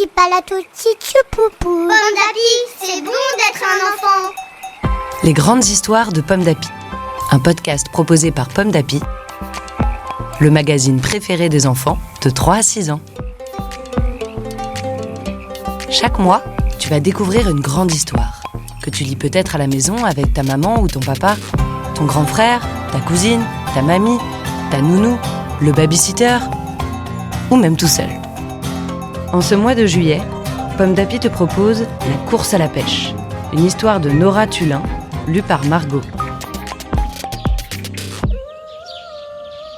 Petit palato, petit poupou. Pomme d'Api, c'est bon d'être un enfant. Les grandes histoires de Pomme d'Api. Un podcast proposé par Pomme d'Api, le magazine préféré des enfants de 3 à 6 ans. Chaque mois, tu vas découvrir une grande histoire que tu lis peut-être à la maison avec ta maman ou ton papa, ton grand frère, ta cousine, ta mamie, ta nounou, le babysitter ou même tout seul. En ce mois de juillet, Pomme d'Api te propose La course à la pêche, une histoire de Nora Tulin, lue par Margot.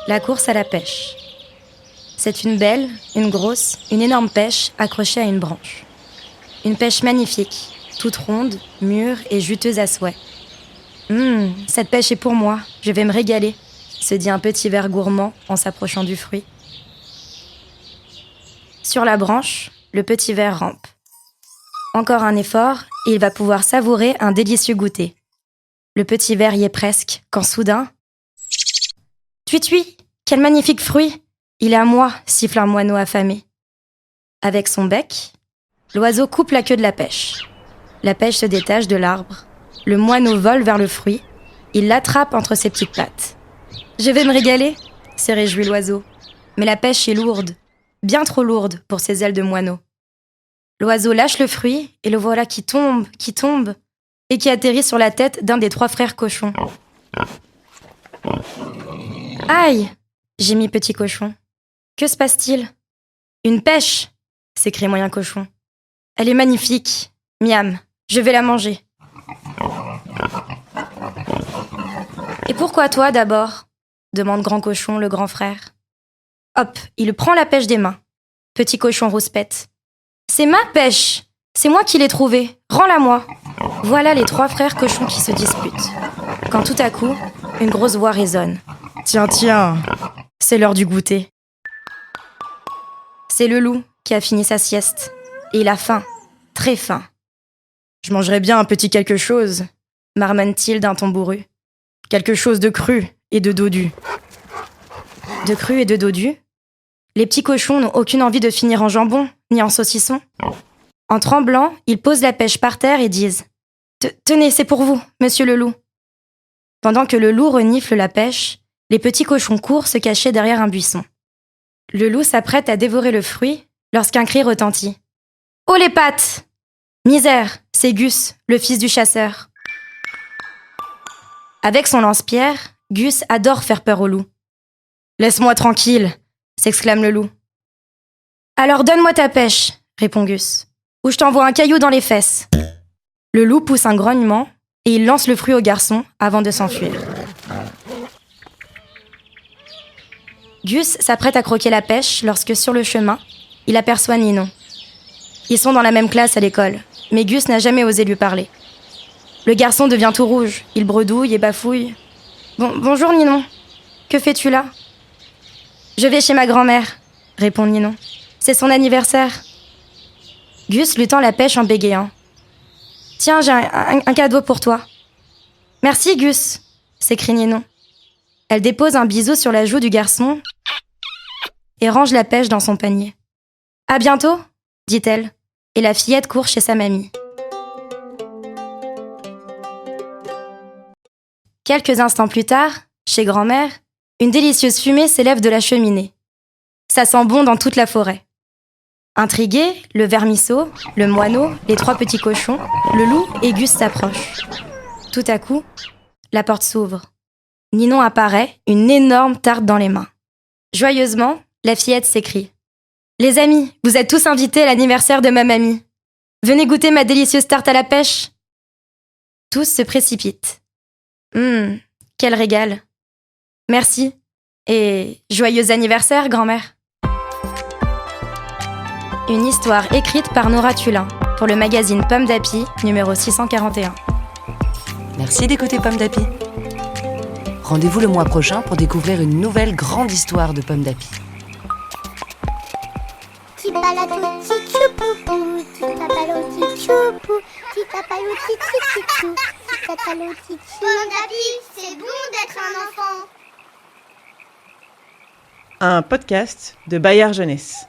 La course à la pêche. C'est une belle, une grosse, une énorme pêche accrochée à une branche. Une pêche magnifique, toute ronde, mûre et juteuse à souhait. Cette pêche est pour moi, je vais me régaler, se dit un petit ver gourmand en s'approchant du fruit. Sur la branche, le petit ver rampe. Encore un effort, et il va pouvoir savourer un délicieux goûter. Le petit ver y est presque, quand soudain... Tui-tui, quel magnifique fruit! Il est à moi, siffle un moineau affamé. Avec son bec, l'oiseau coupe la queue de la pêche. La pêche se détache de l'arbre. Le moineau vole vers le fruit. Il l'attrape entre ses petites pattes. « Je vais me régaler !» s'est réjoui l'oiseau. Mais la pêche est lourde, bien trop lourde pour ses ailes de moineau. L'oiseau lâche le fruit et le voilà qui tombe, et qui atterrit sur la tête d'un des 3 frères cochons. « Aïe !» gémit petit cochon. « Que se passe-t-il ?»« Une pêche !» s'écrie moyen cochon. « Elle est magnifique. Miam, je vais la manger. » « Et pourquoi toi d'abord ?» demande grand cochon, le grand frère. Hop, il prend la pêche des mains. Petit cochon rouspète. « C'est ma pêche! C'est moi qui l'ai trouvée. Rends-la-moi !» Voilà les 3 frères cochons qui se disputent. Quand tout à coup, une grosse voix résonne. « Tiens, c'est l'heure du goûter. » C'est le loup qui a fini sa sieste. Et il a faim, très faim. « Je mangerais bien un petit quelque chose, » marmonne-t-il d'un ton bourru. « Quelque chose de cru et de dodu. » De cru et de dodu? Les petits cochons n'ont aucune envie de finir en jambon, ni en saucisson. En tremblant, ils posent la pêche par terre et disent « Tenez, c'est pour vous, monsieur le loup. » Pendant que le loup renifle la pêche, les petits cochons courent se cacher derrière un buisson. Le loup s'apprête à dévorer le fruit lorsqu'un cri retentit. « Oh les pattes !» Misère, c'est Gus, le fils du chasseur. Avec son lance-pierre, Gus adore faire peur au loup. « Laisse-moi tranquille !» s'exclame le loup. « Alors donne-moi ta pêche !» répond Gus. « Ou je t'envoie un caillou dans les fesses. » Le loup pousse un grognement et il lance le fruit au garçon avant de s'enfuir. Gus s'apprête à croquer la pêche lorsque, sur le chemin, il aperçoit Ninon. Ils sont dans la même classe à l'école, mais Gus n'a jamais osé lui parler. Le garçon devient tout rouge, il bredouille et bafouille. « Bonjour Ninon, que fais-tu là ?»« Je vais chez ma grand-mère, » répond Ninon. « C'est son anniversaire. » Gus lui tend la pêche en bégayant. « Tiens, j'ai un cadeau pour toi. »« Merci Gus, » s'écrie Ninon. Elle dépose un bisou sur la joue du garçon et range la pêche dans son panier. « À bientôt !» dit-elle, et la fillette court chez sa mamie. Quelques instants plus tard, chez grand-mère, une délicieuse fumée s'élève de la cheminée. Ça sent bon dans toute la forêt. Intrigués, le vermisseau, le moineau, les 3 petits cochons, le loup et Gus s'approchent. Tout à coup, la porte s'ouvre. Ninon apparaît, une énorme tarte dans les mains. Joyeusement, la fillette s'écrie. « Les amis, vous êtes tous invités à l'anniversaire de ma mamie. Venez goûter ma délicieuse tarte à la pêche. » Tous se précipitent. Quel régal. Merci. Et joyeux anniversaire, grand-mère. Une histoire écrite par Nora Tulin pour le magazine Pomme d'Api, numéro 641. Merci d'écouter Pomme d'Api. Rendez-vous le mois prochain pour découvrir une nouvelle grande histoire de Pomme d'Api. Petit palato, petit poupou, petit papalo, petit choupou, petit papalo, petit chou, petit papalo, petit chou. Pomme d'Api, c'est bon d'être un enfant. Un podcast de Bayard Jeunesse.